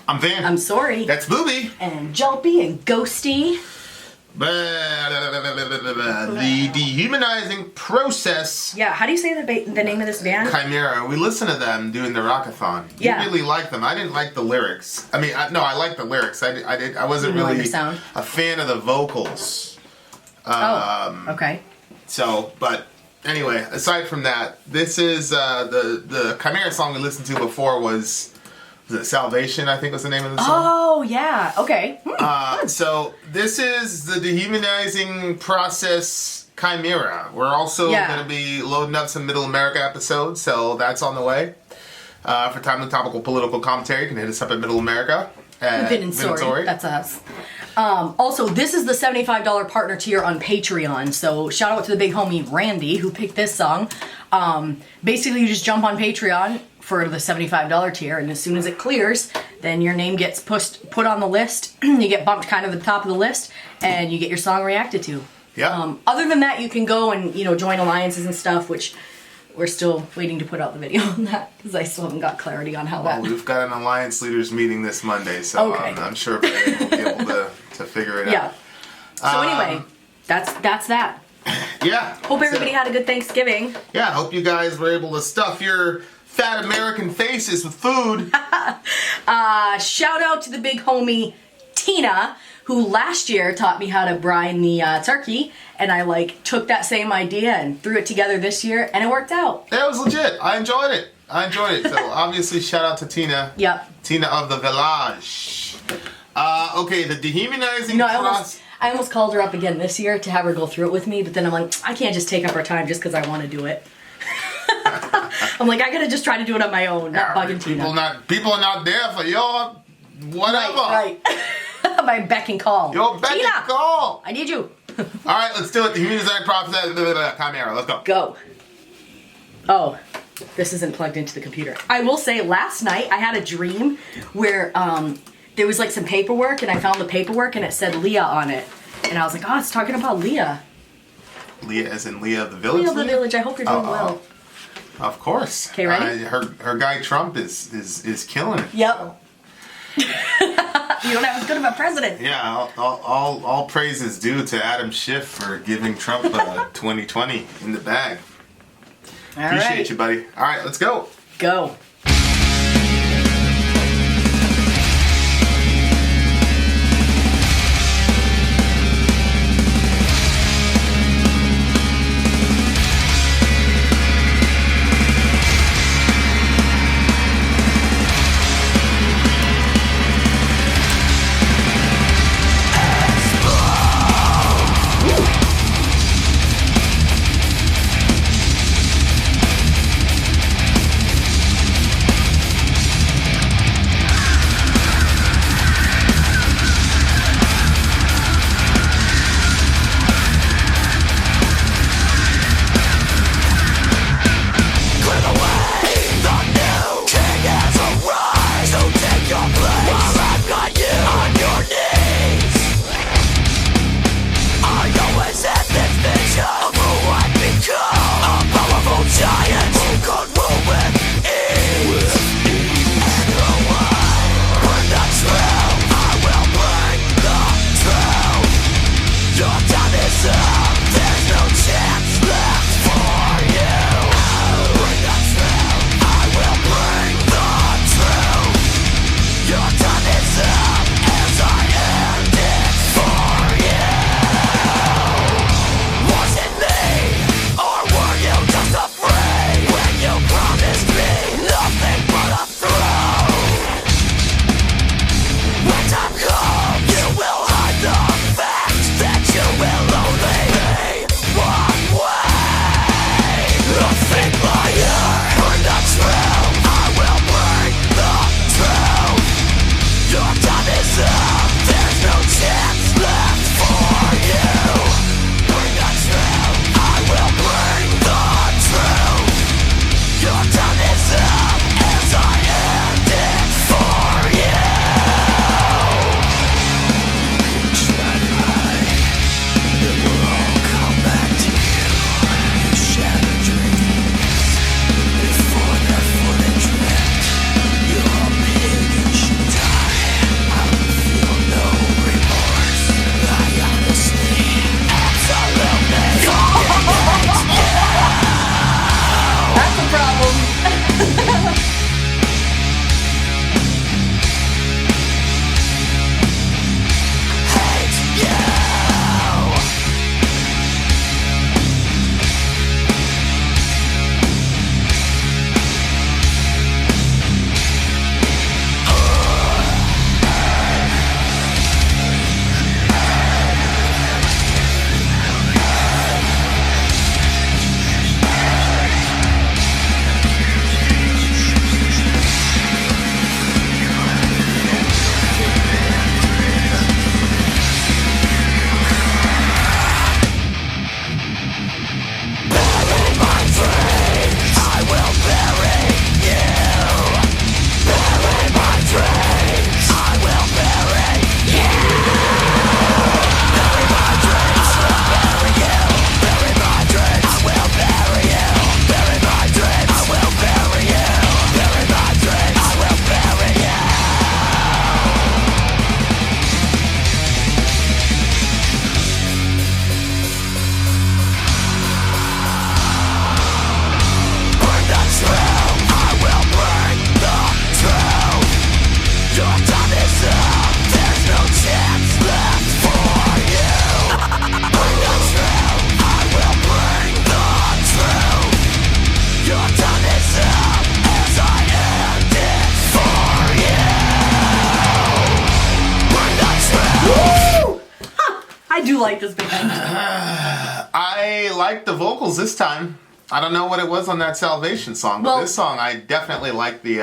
I'm Vin. I'm Sori. That's Booby. And Jumpy and Ghosty. The Dehumanizing Process. Yeah, how do you say the name of this band? Chimera. We listened to them doing the rockathon. Yeah. You really liked them. I didn't like the lyrics. I mean, I liked the lyrics. I wasn't really a fan of the vocals. Okay. So, but anyway, aside from that, this is the Chimera song we listened to before was it Salvation, I think was the name of the song? Oh, yeah. Okay. So this is the Dehumanizing Process Chimera. We're also going to be loading up some Middle America episodes, so that's on the way. For timely topical political commentary, you can hit us up at Middle America. Vin and Sori. That's us. Also, this is the $75 partner tier on Patreon, so shout out to the big homie Randy who picked this song. Basically, you just jump on Patreon for the $75 tier, and as soon as it clears, then your name gets put on the list. You get bumped kind of at the top of the list, and you get your song reacted to. Yeah. Other than that, you can go and join alliances and stuff, which we're still waiting to put out the video on that because I still haven't got clarity on how that. We've got an alliance leaders meeting this Monday, so I'm sure Brandon will be able to figure it out. Yeah. So anyway, that's that. Yeah. Hope everybody had a good Thanksgiving. Yeah, hope you guys were able to stuff your fat American faces with food. Shout out to the big homie Tina, who last year taught me how to brine the turkey, and I took that same idea and threw it together this year, and it worked out. That was legit. I enjoyed it. So obviously, shout out to Tina. Yep. Tina of the Village. Okay, the Dehumanizing Process. I almost called her up again this year to have her go through it with me, but then I'm like, I can't just take up her time just because I want to do it. I'm like, I gotta just try to do it on my own, not bugging Tina. People are not there for your whatever. Right. My beck and call. Your beck Tina, and call. I need you. All right, let's do it. The Dehumanizing Process. Chimera. Let's go. Go. Oh, this isn't plugged into the computer. I will say, last night I had a dream where there was some paperwork, and I found the paperwork and it said Leah on it, and I was like, oh, it's talking about Leah. Leah as in Leah of the Village? Leah of the Village. I hope you're doing well. Of course. Okay, ready? Her guy Trump is killing it. Yep. So. You don't have as good of a president. Yeah, all praise is due to Adam Schiff for giving Trump 2020 in the bag. Appreciate you, buddy. All right, let's go. Go. you like this band? I like the vocals this time. I don't know what it was on that Salvation song, but this song I definitely like the...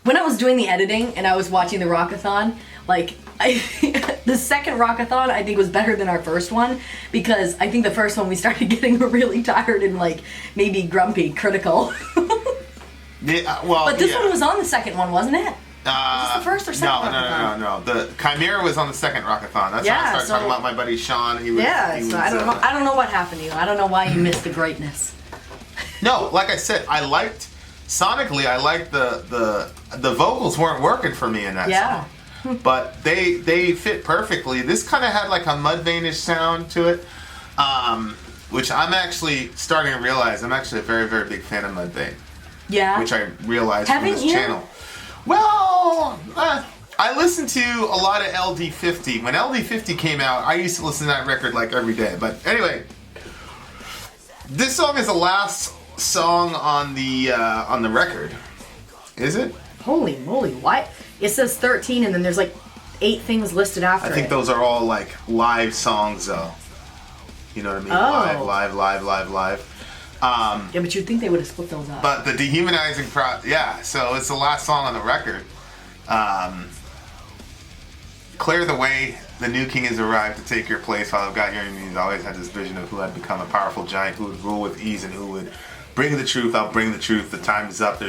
When I was doing the editing and I was watching the Rockathon, like, the second Rockathon I think was better than our first one, because I think the first one we started getting really tired and, like, maybe grumpy, critical. But this one was on the second one, wasn't it? Was this the first or second Rockathon? No. The Chimera was on the second Rockathon. That's when I started talking about my buddy Sean. I don't know what happened to you. I don't know why you missed the greatness. No, like I said, sonically, I liked the vocals weren't working for me in that song. But they fit perfectly. This kind of had like a Mudvayne-ish sound to it, which I'm actually starting to realize. I'm actually a very, very big fan of Mudvayne. Yeah. Which I realized from this channel. Well, I listened to a lot of LD50. When LD50 came out, I used to listen to that record like every day. But anyway, this song is the last song on the record. Is it? Holy moly, what? It says 13 and then there's like 8 things listed after it. I think those are all like live songs though. You know what I mean? Live. Yeah, but you'd think they would have split those up. But the Dehumanizing Process, so it's the last song on the record. Clear the way, the new king has arrived to take your place. While I've got your enemies, always had this vision of who had become a powerful giant who would rule with ease and who would bring the truth. I'll bring the truth. The time is up.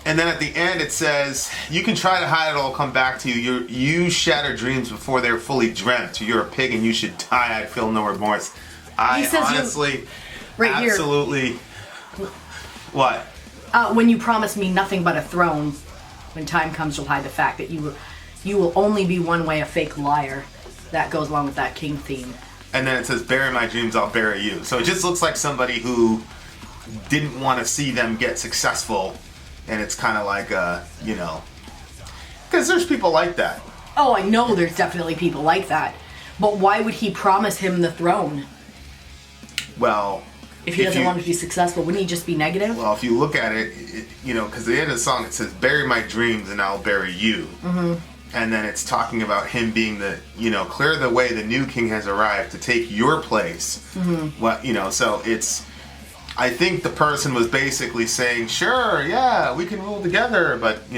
And then at the end it says, you can try to hide it, it'll come back to you. You shatter dreams before they're fully dreamt. You're a pig and you should die. I feel no remorse. I honestly... Right absolutely. Here. What? When you promise me nothing but a throne, when time comes, you'll hide the fact that you will only be one way, a fake liar. That goes along with that king theme. And then it says, bury my dreams, I'll bury you. So it just looks like somebody who didn't want to see them get successful. And it's kind of like, because there's people like that. Oh, I know there's definitely people like that. But why would he promise him the throne? Well... If he doesn't want to be successful, wouldn't he just be negative? Well, if you look at it, because at the end of the song it says, bury my dreams and I'll bury you. Mm-hmm. And then it's talking about him being clear the way, the new king has arrived to take your place. Mm-hmm. Well, so it's, I think the person was basically saying, sure, yeah, we can rule together, but,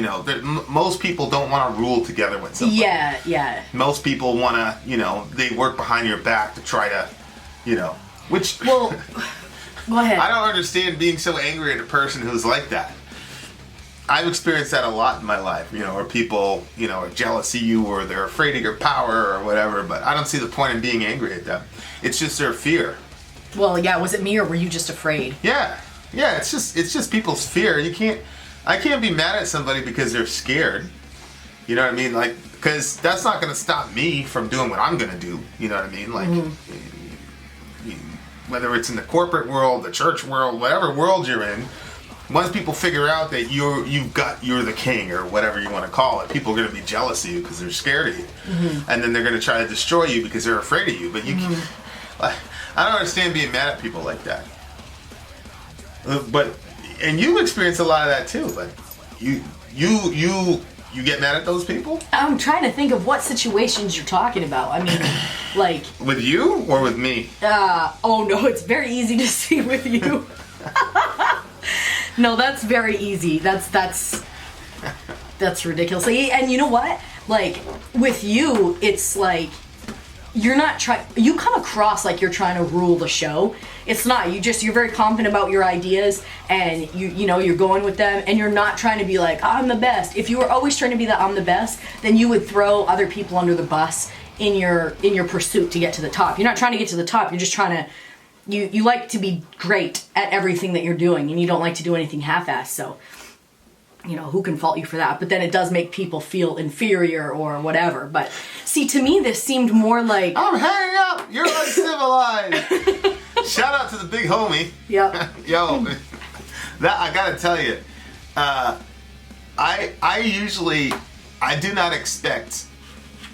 most people don't want to rule together with somebody. Yeah. Most people want to, they work behind your back to try to, which... Well... Go ahead. I don't understand being so angry at a person who's like that. I've experienced that a lot in my life, where people, are jealous of you or they're afraid of your power or whatever, but I don't see the point in being angry at them. It's just their fear. Well, yeah, was it me or were you just afraid? Yeah, it's just people's fear. I can't be mad at somebody because they're scared. You know what I mean? Like, because that's not going to stop me from doing what I'm going to do. You know what I mean? Like, whether it's in the corporate world, the church world, whatever world you're in, once people figure out that you're the king or whatever you want to call it, people are going to be jealous of you because they're scared of you, and then they're going to try to destroy you because they're afraid of you. But I don't understand being mad at people like that. And you've experienced a lot of that too. But you get mad at those people? I'm trying to think of what situations you're talking about. I mean, like... With you or with me? Oh no, it's very easy to see with you. No, that's very easy. That's ridiculous. And you know what? Like, with you, it's like... You're not trying... You come across like you're trying to rule the show. It's not. You're very confident about your ideas, and you're going with them, and you're not trying to be like, I'm the best. If you were always trying to be the I'm the best, then you would throw other people under the bus in your pursuit to get to the top. You're not trying to get to the top. You're just trying to... You like to be great at everything that you're doing, and you don't like to do anything half-assed, so... who can fault you for that? But then it does make people feel inferior or whatever. But see, to me, this seemed more like... I'm hanging up! You're uncivilized! Shout out to the big homie. Yep. Yo, that I gotta tell you, I usually do not expect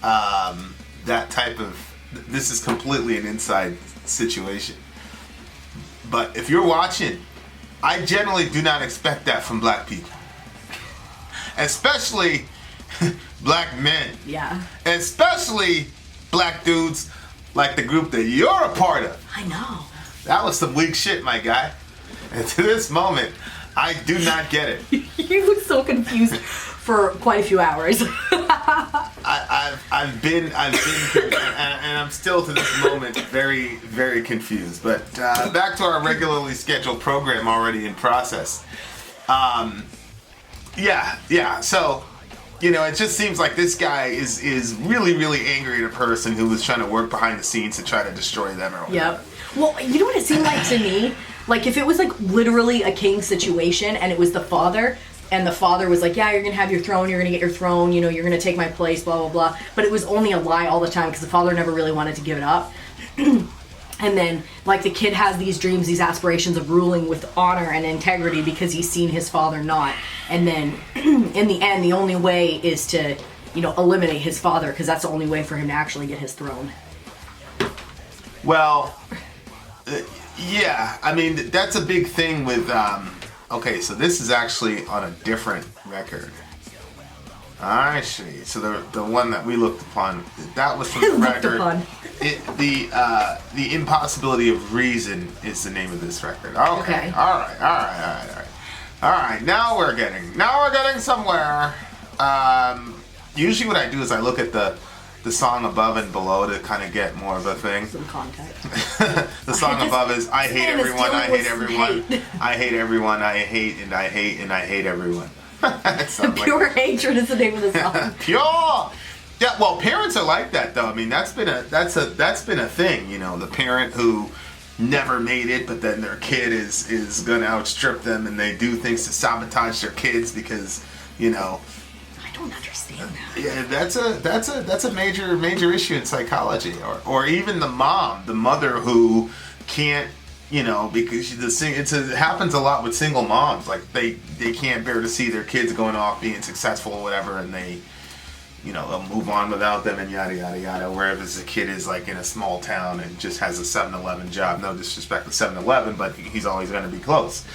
that type of... This is completely an inside situation. But if you're watching, I generally do not expect that from black people. Especially black men. Yeah. Especially black dudes like the group that you're a part of. I know. That was some weak shit, my guy. And to this moment, I do not get it. You look so confused for quite a few hours. I've been, and I'm still to this moment very, very confused. But back to our regularly scheduled program already in process. Yeah. So, it just seems like this guy is really, really angry at a person who was trying to work behind the scenes to try to destroy them or whatever. Yep. Well, you know what it seemed like to me? Like, if it was, like, literally a king situation and it was the father, and the father was like, yeah, you're going to have your throne, you're going to get your throne, you're going to take my place, blah, blah, blah. But it was only a lie all the time because the father never really wanted to give it up. And then, like, the kid has these dreams, these aspirations of ruling with honor and integrity because he's seen his father not. And then, in the end, the only way is to, eliminate his father because that's the only way for him to actually get his throne. Well, yeah, I mean, that's a big thing with, okay, so this is actually on a different record. I see. So the one that we looked upon, that was from the record. The Impossibility of Reason is the name of this record. Okay. All right. Now we're getting somewhere. Usually what I do is I look at the song above and below to kind of get more of a thing. Some context. The song above is I hate everyone, I hate everyone, I hate everyone, I hate and I hate and I hate everyone. Pure hatred is the name of the song. Pure. Yeah, well, parents are like that though. I mean, that's been a thing. The parent who never made it, but then their kid is gonna outstrip them, and they do things to sabotage their kids because I don't understand that. Yeah, that's a major issue in psychology, or even the mother who can't, because it happens a lot with single moms. Like they can't bear to see their kids going off being successful or whatever, and they, they'll move on without them and yada yada yada. Whereas the kid is like in a small town and just has a 7-Eleven job. No disrespect to 7-Eleven, but he's always going to be close.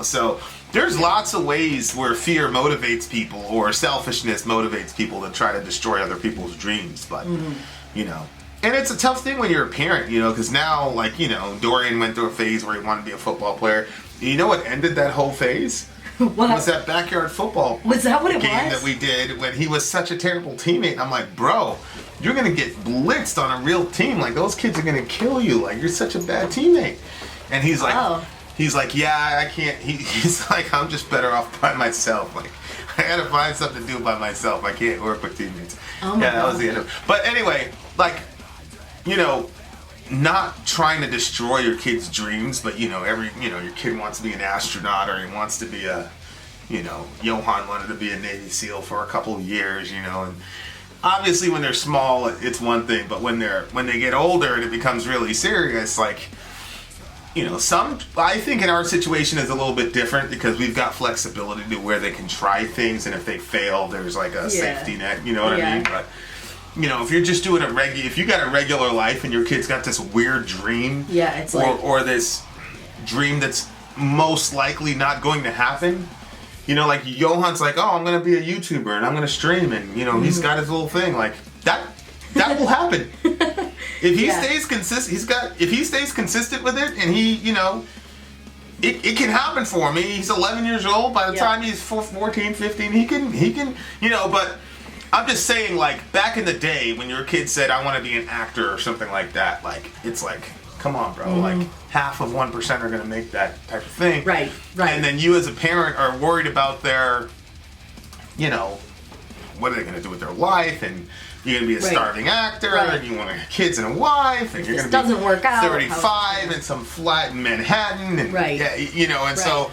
So there's lots of ways where fear motivates people or selfishness motivates people to try to destroy other people's dreams. But, and it's a tough thing when you're a parent, because now, like, Dorian went through a phase where he wanted to be a football player. You know what ended that whole phase? What? Was that backyard football was that what it game was? that we did when he was such a terrible teammate. I'm like, bro, you're going to get blitzed on a real team. Like, those kids are going to kill you. Like, you're such a bad teammate. And he's like... Oh. He's like, yeah, I can't. He's like, I'm just better off by myself. Like, I gotta find something to do by myself. I can't work with teammates. Oh my God. That was the end of it. But anyway, like, not trying to destroy your kid's dreams, but your kid wants to be an astronaut, or he wants to be Johan wanted to be a Navy SEAL for a couple of years, and obviously when they're small, it's one thing, but when they get older and it becomes really serious, like. I think in our situation is a little bit different because we've got flexibility to where they can try things, and if they fail, there's like a safety net, you know what I mean? But, if you're just doing if you got a regular life and your kid's got this weird dream, it's or this dream that's most likely not going to happen, like Johan's like, oh, I'm going to be a YouTuber and I'm going to stream, and, he's got his little thing, like, that will happen. If he stays consistent, if he stays consistent with it, and he, it can happen for him. He's 11 years old. By the time he's 14, 15, he can, but I'm just saying, like, back in the day when your kid said, I want to be an actor or something like that, like, it's like, come on, bro. Mm-hmm. Like, half of 1% are going to make that type of thing. Right. And then you as a parent are worried about their, what are they going to do with their life, and you're going to be a starving actor, and you want kids and a wife, and you're going to be work out, 35 in some flat in Manhattan, and so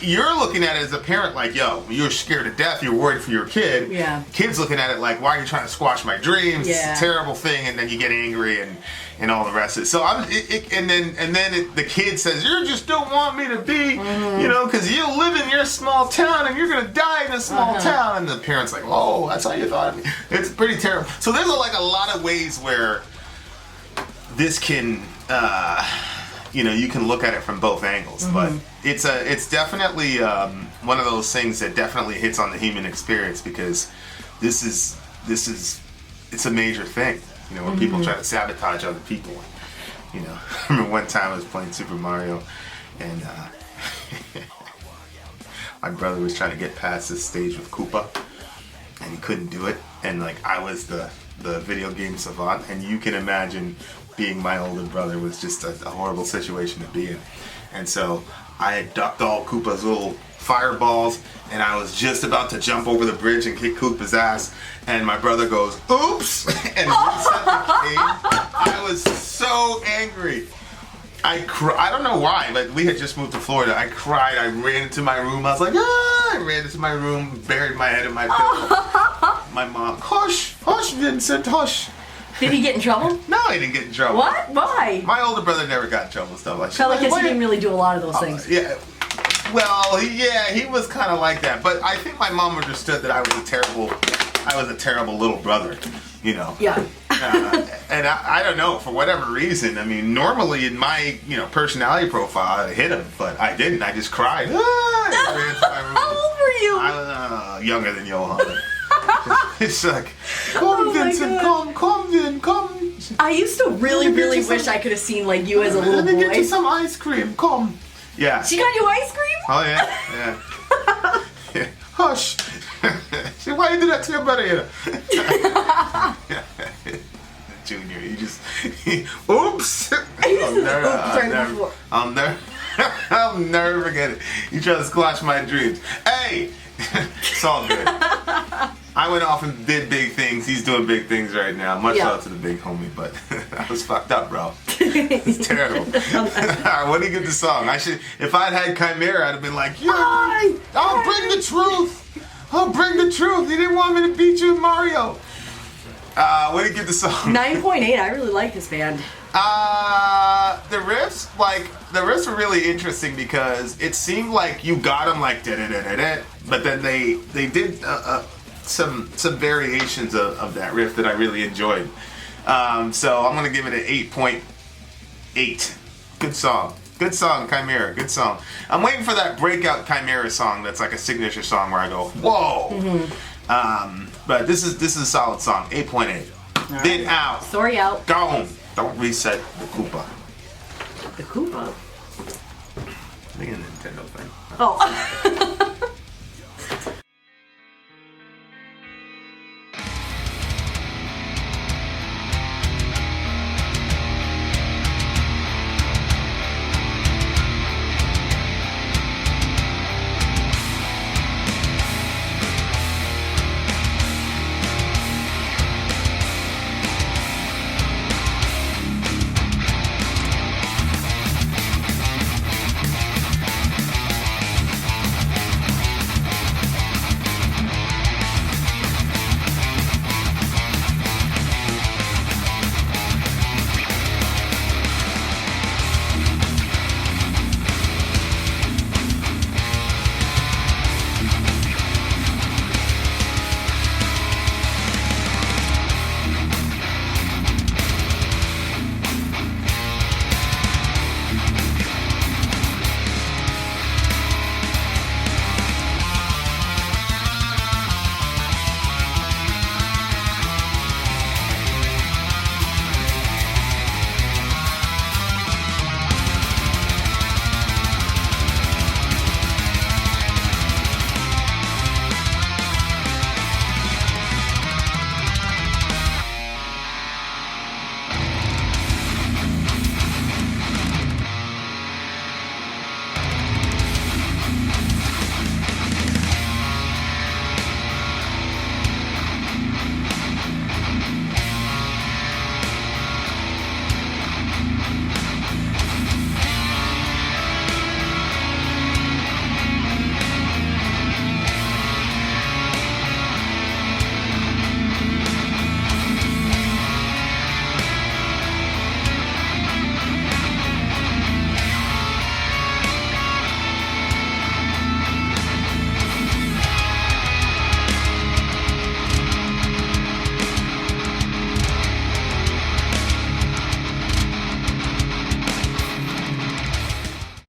you're looking at it as a parent like, yo, you're scared to death, you're worried for your kid. Yeah. Kid's looking at it like, why are you trying to squash my dreams? Yeah. It's a terrible thing, and then you get angry and all the rest of it. So the kid says, you just don't want me to be, because you live in your small town and you're going to die in a small town. And the parent's like, oh, that's how you thought of me. It's pretty terrible. So there's a lot of ways where this can, you can look at it from both angles. But it's definitely one of those things that definitely hits on the human experience, because it's a major thing. You know, where people try to sabotage other people. You know, I remember one time I was playing Super Mario, and my brother was trying to get past this stage with Koopa, and he couldn't do it. And like I was the video game savant, and you can imagine being my older brother was just a horrible situation to be in. And so I had ducked all Koopa's little fireballs, and I was just about to jump over the bridge and kick Koopa's ass, and my brother goes, "Oops!" and reset the game. I was so angry. I don't know why, but we had just moved to Florida. I cried. I ran into my room. I was like, ah! I ran into my room, buried my head in my pillow. My mom, hush, hush, Vincent, hush. Did he get in trouble? No, he didn't get in trouble. What? Why? My older brother never got in trouble with stuff like that. Felt like he didn't really do a lot of those things. Yeah. Well, yeah, he was kind of like that. But I think my mom understood that I was a terrible little brother, you know. Yeah. And I don't know, for whatever reason. I mean, normally in my, personality profile, I'd hit him, but I didn't. I just cried. I ran to my room. How old were you? I was younger than Johan. It's like, come, Vincent, come, Vin, come. I used to really wish I could have seen like you as a little boy. Let me get you some ice cream, come. Yeah. She got you ice cream? Oh, yeah. Yeah. Hush. Why you do that to your brother? Junior, oops. I'll never forget it. You try to squash my dreams. Hey, it's all good. I went off and did big things. He's doing big things right now. Much love to the big homie, but I was fucked up, bro. It's terrible. What do you get the song? If I'd had Chimera, I'd have been like, I'll bring the truth. I'll bring the truth. You didn't want me to beat you in Mario. What do you get the song? 9.8. I really like this band. The riffs were really interesting because it seemed like you got them like da da da da da, but then they did some variations of that riff that I really enjoyed. So I'm gonna give it an 8.8. Good song. Good song, Chimera. Good song. I'm waiting for that breakout Chimera song that's like a signature song where I go, whoa. Mm-hmm. But this is a solid song. 8.8. Right. Vin out. Sori out. Gone. Don't reset the Koopa. The Koopa? I think it's a Nintendo thing. Oh.